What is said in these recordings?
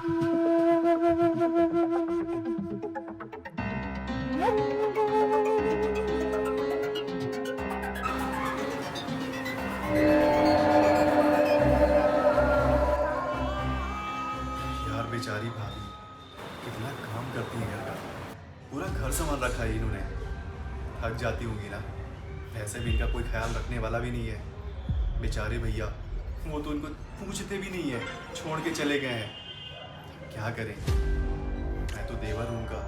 यार बेचारी भाभी कितना काम करती है घर का। पूरा घर संभाल रखा है इन्होंने। थक जाती होंगी ना। वैसे भी इनका कोई ख्याल रखने वाला भी नहीं है। बेचारे भैया, वो तो इनको पूछते भी नहीं है, छोड़ के चले गए हैं। क्या करें, मैं तो देवर हूँ उनका।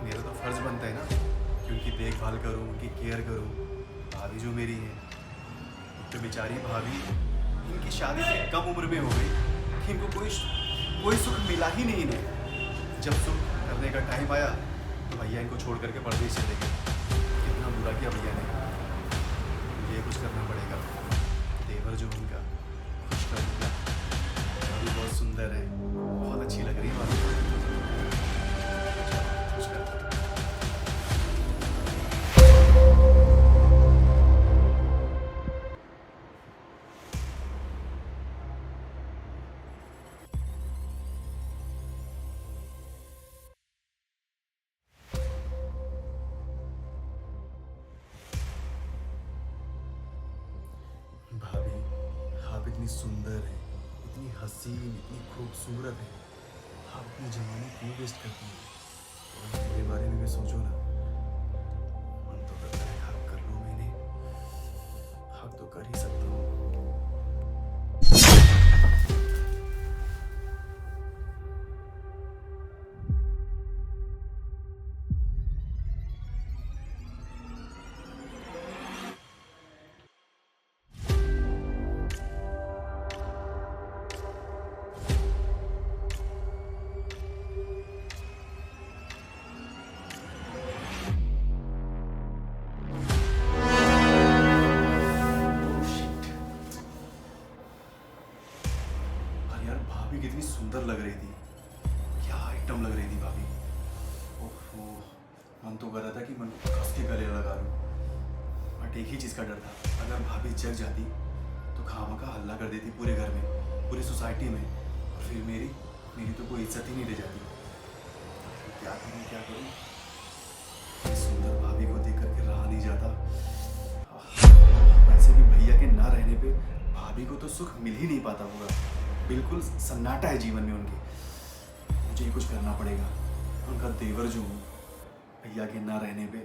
मेरा तो फर्ज बनता है ना कि उनकी देखभाल करूँ, उनकी केयर करूँ। भाभी जो मेरी है, तो बेचारी भाभी इनकी शादी से कम उम्र में हो गई कि इनको कोई सुख मिला ही नहीं इन्हें। जब सुख करने का टाइम आया तो भैया इनको छोड़ करके परदेश चले गए। कितना बुरा किया भैया ने। ये कुछ करना पड़ेगा। देवर जो उनका कुछ करूँगा। अभी बहुत सुंदर है, बहुत अच्छी लग रही है भाभी। कुछ करता हूँ। भाभी, आप इतनी सुंदर हैं, इतनी हसीन, इतनी खूबसूरत है। आप अपनी जवानी क्यों वेस्ट करती हैं? और मेरे बारे में भी सोचो ना। मन तो करता है हक कर लूं मैंने। हक तो कर ही सकता हूँ। और यार भाभी कितनी सुंदर लग रही थी। क्या आइटम लग रही थी भाभी। ओहो, मन तो कर रहा था कि मन को कस के गले लगा लूं। बट एक ही चीज़ का डर था, अगर भाभी जग जाती तो खामखा हल्ला कर देती पूरे घर में, पूरी सोसाइटी में। और फिर मेरी तो कोई इज्जत ही नहीं रह जाती। क्या करूं क्या करूं। इस सुंदर भाभी को देख करके रहा नहीं जाता। वैसे भी भैया के ना रहने पे भाभी को तो सुख मिल ही नहीं पाता होगा। बिल्कुल सन्नाटा है जीवन में उनके। मुझे ही कुछ करना पड़ेगा। उनका देवर जो हूँ, भैया के ना रहने पे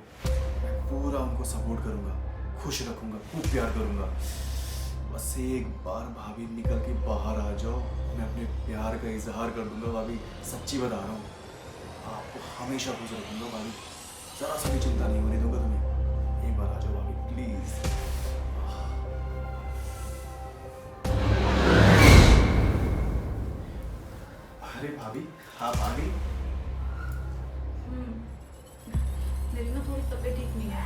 मैं पूरा उनको सपोर्ट करूँगा, खुश रखूँगा, खूब प्यार करूँगा। बस एक बार भाभी निकल के बाहर आ जाओ, मैं अपने प्यार का इजहार कर दूँगा। भाभी सच्ची बता रहा हूँ, आपको हमेशा खुश रखूँगा भाभी। ज़रा सा भी चिंता नहीं होने दूँगा तुम्हें। एक बार आ जाओ भाभी प्लीज़। अरे भाभी, आप आ गई? मेरी ना थोड़ी तबीयत ठीक नहीं है।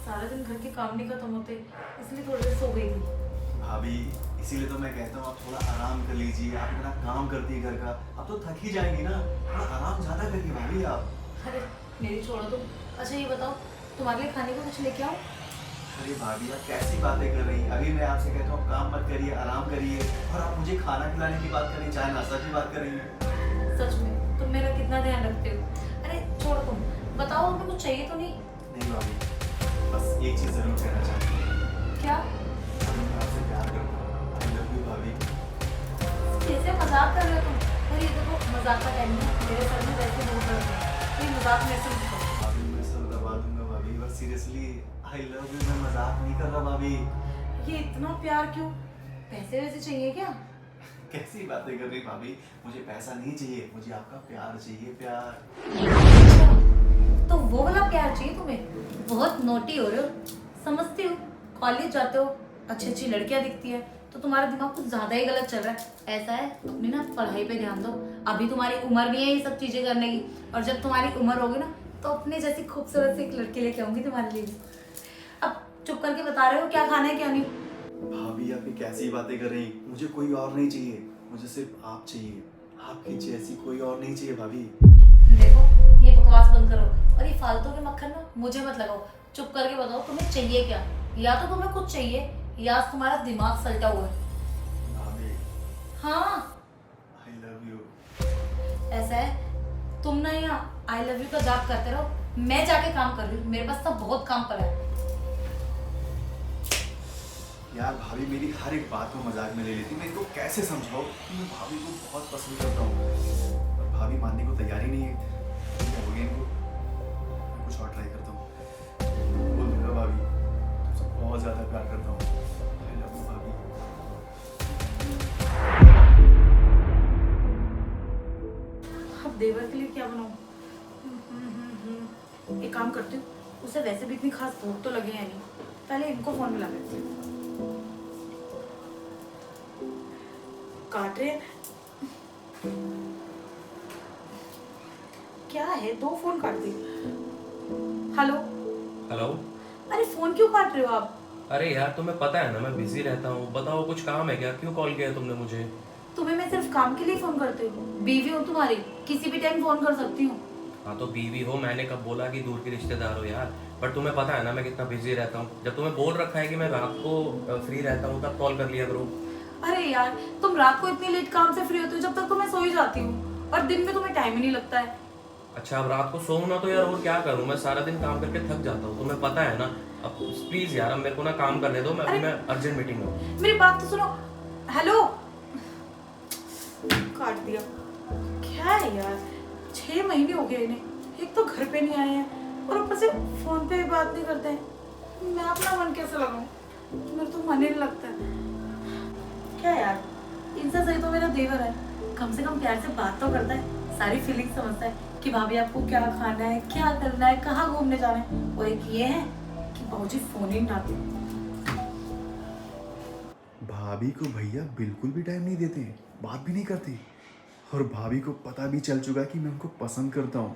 सारा दिन घर के काम नहीं खत्म होते, इसलिए थोड़ी देर सो गई थी। भाभी, इसीलिए तो मैं कहता हूँ आप थोड़ा आराम कर लीजिए। आप इतना काम करती है घर का, आप तो थक ही जाएंगी ना। थोड़ा आराम ज़्यादा करिए भाभी आप। अरे मेरी छोड़ो तुम। अच्छा ये बताओ, तुम्हारे लिए खाने को कुछ लेके आऊँ? अरे भाभी, आप कैसी बातें कर रही हैं। अभी मैं आपसे कहता हूँ काम मत करिए, आराम करिए, और आप मुझे खाना खिलाने की बात कर रही हैं, चाय नाश्ता की बात कर रही हैं। सच में तुम मेरा कितना ध्यान रखते हो। अरे छोड़ो तुम, बताओ हमें कुछ चाहिए तो नहीं? नहीं भाभी, बस एक चीज़ ज़रूर कहना चाहती हूँ। क्या? मैं आपसे प्यार करता हूँ। आई लव यू भाभी। कैसे मजाक कर रहे हो तुम? अरे ये देखो मजाक का टाइम है, मेरे सर में वैसे बहुत दर्द है। ये मजाक में से करो। भाभी मैं सर दबा दूंगा भाभी, बस सीरियसली आई लव यू। मैं मजाक नहीं कर रहा भाभी। ये इतना प्यार क्यों? पैसे वैसे चाहिए क्या? कैसी बातें कर रही भाभी। मुझे पैसा नहीं चाहिए, मुझे आपका प्यार चाहिए, प्यार। अच्छा, तो वो वाला प्यार चाहिए तुम्हें? बहुत नोटी हो रहे हो। समझती हो, कॉलेज जाते हो, अच्छी अच्छी लड़कियां दिखती है तो तुम्हारा दिमाग कुछ ज्यादा ही गलत चल रहा है। ऐसा है, अपनी ना पढ़ाई पे ध्यान दो। अभी तुम्हारी उम्र नहीं है ये सब चीजें करने की, और जब तुम्हारी उम्र होगी ना तो अपने जैसी खूबसूरत सी एक लड़की लेके आऊंगी तुम्हारे लिए भी। अब चुप करके बता रहे हो क्या खाना है क्या नहीं? भाभी आप ये कैसी बातें कर रही। मुझे कोई और नहीं चाहिए, मुझे सिर्फ आप चाहिए। आपकी जैसी कोई और नहीं चाहिए भाभी। देखो ये बकवास बंद करो, और ये फालतू के मक्खन ना मुझे मत लगाओ। चुप करके बताओ तुम्हें चाहिए क्या? या तो तुम्हें कुछ चाहिए या तुम्हारा दिमाग सल्टा हुआ है। भाभी हाँ आई लव यू। ऐसा है, तुम ना यहाँ आई लव यू का जाप करते रहो, मैं जाके काम कर रही हूँ, मेरे पास तो बहुत काम पड़ा है। यार भाभी मेरी हर एक बात को मजाक में ले लेती, मैं इनको कैसे समझाऊं कि मैं भाभी को बहुत पसंद करता हूँ, और भाभी मानने को तैयार ही नहीं है। क्या हो गया इनको? मैं कुछ और ट्राई करता हूँ, बोल दूंगा भाभी तुमसे बहुत ज़्यादा प्यार करता हूँ, आई लव यू भाभी। अब देवर के लिए क्या बनाऊं? एक काम करती हूँ, उसे वैसे भी इतनी खास भूख तो लगी है नहीं, पहले इनको फोन मिला लेती हूँ। काट रहे हैं। क्या है, 2 फोन काट दी। हेलो। हेलो। अरे फोन क्यों काट रहे हो आप? अरे यार तुम्हें पता है ना मैं बिजी रहता हूँ, बताओ कुछ काम है क्या, क्यों कॉल किया तुमने मुझे? तुम्हें मैं सिर्फ काम के लिए फोन करती हूँ, बीवी हूँ तुम्हारी, किसी भी टाइम फोन कर सकती हूँ। हाँ तो बीवी हो, मैंने कब बोला कि दूर के रिश्तेदार हो यार, पर तुम्हें पता है ना मैं कितना बिजी रहता हूँ। जब तुम्हें बोल रखा है कि मैं रात को फ्री रहता हूँ तब कॉल कर लिया करो। अरे यार, तुम रात को इतनी लेट काम से फ्री होते हो जब तक तो मैं सो ही जाती हूँ, और दिन में तुम्हें टाइम ही नहीं लगता है। अच्छा अब रात को सोऊं ना तो यार और क्या करूँ, मैं सारा दिन काम करके थक जाता हूँ, तुम्हें पता है ना। अब प्लीज यार अब मेरे को ना काम करने दो, मैं अर्जेंट मीटिंग में। मेरी बात तो सुनो। हेलो। काट दिया। क्या है यार, 6 महीने हो गए इन्हें, एक तो घर पे नहीं आए हैं और ऊपर से फोन पे भी बात नहीं करते हैं। मैं अपना मन कैसे लगाऊं, मेरा तो मन ही नहीं लगता है। क्या यार, इनसे सही तो मेरा देवर है, कम से कम प्यार से बात तो करता है, सारी फीलिंग समझता है कि भाभी आपको क्या खाना है, क्या करना है, कहाँ घूमने जाना है। और एक ये है कि बाबूजी फोन ही नहीं उठाते। भाभी को भैया बिल्कुल भी टाइम नहीं देते, बात भी नहीं करते, और भाभी को पता भी चल चुका है कि मैं उनको पसंद करता हूँ।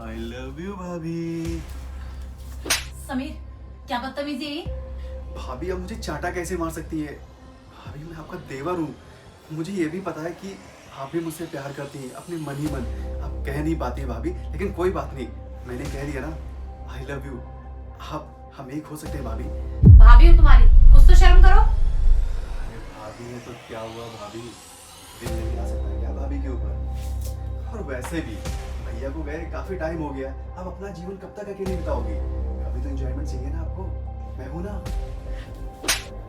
आई लव यू भाभी। समीर, क्या बदतमीजी है ये? भाभी अब मुझे चाटा कैसे मार सकती है? भाभी मैं आपका देवर हूँ, मुझे ये भी पता है कि आप भी मुझसे प्यार करती हैं अपने मन ही मन। आप कह नहीं पाती हैं भाभी, लेकिन कोई बात नहीं, मैंने कह दिया ना, आई लव यू। आप हम एक हो सकते हैं भाभी। भाभी हूँ तुम्हारी, कुछ तो शर्म करो। अरे भाभी है तो क्या हुआ भाभी, दिल नहीं आ सकता क्या भाभी के ऊपर? और वैसे भी भैया को गए काफी टाइम हो गया, आप अपना जीवन कब तक अकेले बिताओगे? कभी तो एंजॉयमेंट चाहिए ना आपको, मैं हूं ना।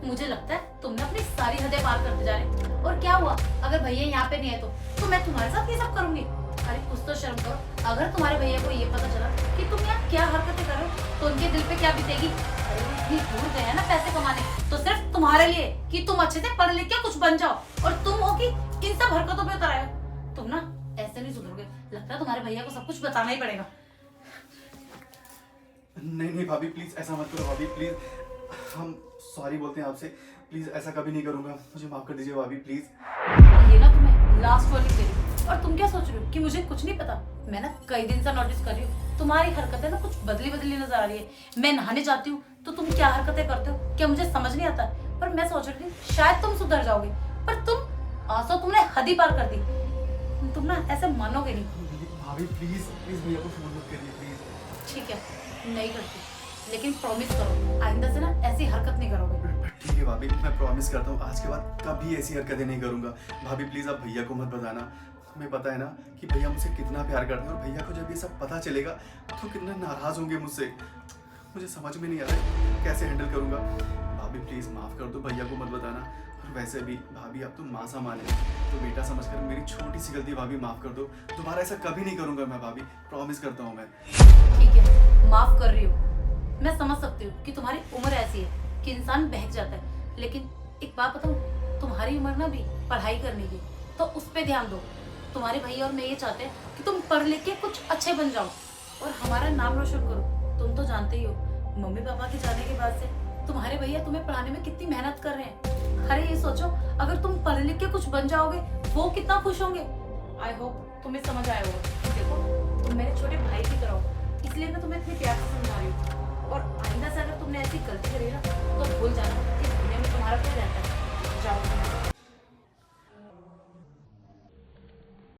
मुझे लगता है तुमने अपनी सारी हदें पार करते जा रहे। और क्या हुआ अगर भैया यहाँ पे नहीं है तो मैं तुम्हारे साथ ये सब करूंगी? अरे कुछ तो शर्म करो। अगर तुम्हारे भैया को ये पता चला कि तुम यहाँ क्या हरकतें कर रहे हो तो उनके दिल पे क्या बीतेगी? अरे वो इतनी दूर गए हैं ना पैसे कमाने, तो सिर्फ तुम्हारे लिए कि तुम अच्छे से पढ़ लिख के कुछ बन जाओ, और तुम हो कि इन सब हरकतों पे उतर आए हो। तुम ना ऐसे नहीं सुधरोगे, लगता है तुम्हारे भैया को सब कुछ बताना ही पड़ेगा। नहीं नहीं भाभी प्लीज ऐसा मत करो भाभी, प्लीज हम सॉरी बोलते हैं आपसे, प्लीज ऐसा कभी नहीं करूंगा, मुझे माफ कर दीजिए भाभी प्लीज। ये ना तुम्हें लास्ट वार्निंग दे रही हूँ। और तुम क्या सोच रहे हो कि मुझे कुछ नहीं पता? मैं ना कई दिन से नोटिस कर रही हूँ, तुम्हारी हरकतें ना कुछ बदली बदली नजर आ रही है। मैं नहाने जाती हूँ तो तुम क्या हरकतें करते हो क्या मुझे समझ नहीं आता, पर मैं सोच रही थी शायद तुम सुधर जाओगे, पर तुमने हद ही पार कर दी। तुम ना ऐसे मानोगे नहीं। भाभी प्लीज प्लीज भैया को फोन मत करिए प्लीज। ठीक है, नहीं करती, लेकिन प्रॉमिस करो आइंदा से ना ऐसी हरकत नहीं करोगे। ठीक है भाभी, मैं प्रॉमिस करता हूँ आज के बाद कभी ऐसी हरकतें नहीं करूंगा। भाभी प्लीज आप भैया को मत बताना, हमें पता है ना कि भैया मुझसे कितना प्यार करते हैं, और भैया को जब ये सब पता चलेगा तो कितना नाराज होंगे मुझसे। मुझे समझ में नहीं आ रहा है कैसे हैंडल करूंगा। भाभी प्लीज माफ कर दो, भैया को मत बताना। और वैसे भी भाभी आप तो माँ सा माने, तो बेटा समझकर मेरी छोटी सी गलती भाभी माफ कर दो, दोबारा ऐसा कभी नहीं करूंगा मैं भाभी, प्रॉमिस करता हूँ मैं। ठीक है, माफ कर रही हो, मैं समझ सकती हूँ कि तुम्हारी उम्र ऐसी है कि इंसान बहक जाता है, लेकिन एक बात बताऊँ, तुम्हारी उम्र ना भी पढ़ाई करने की, तो उस पर ध्यान दो। तुम्हारे भैया और मैं ये चाहते हैं कि तुम पढ़ लिख के कुछ अच्छे बन जाओ और हमारा नाम रोशन करो। तुम तो जानते ही हो, मम्मी पापा के जाने के बाद से तुम्हारे भैया तुम्हें पढ़ाने में कितनी मेहनत कर रहे हैं। अरे ये सोचो, अगर तुम पढ़ लिख के कुछ बन जाओगे, वो कितना खुश होंगे। आई होप तुम्हें समझ आया होगा। देखो, तुम मेरे छोटे भाई की तरह हो, इसलिए मैं तुम्हें इतनी प्यार से समझा रही हूँ। और आइंदा से अगर तुमने ऐसी गलती करी ना, तो भूल जाना कि दुनिया में तुम्हारा क्या रहता है। जाओ।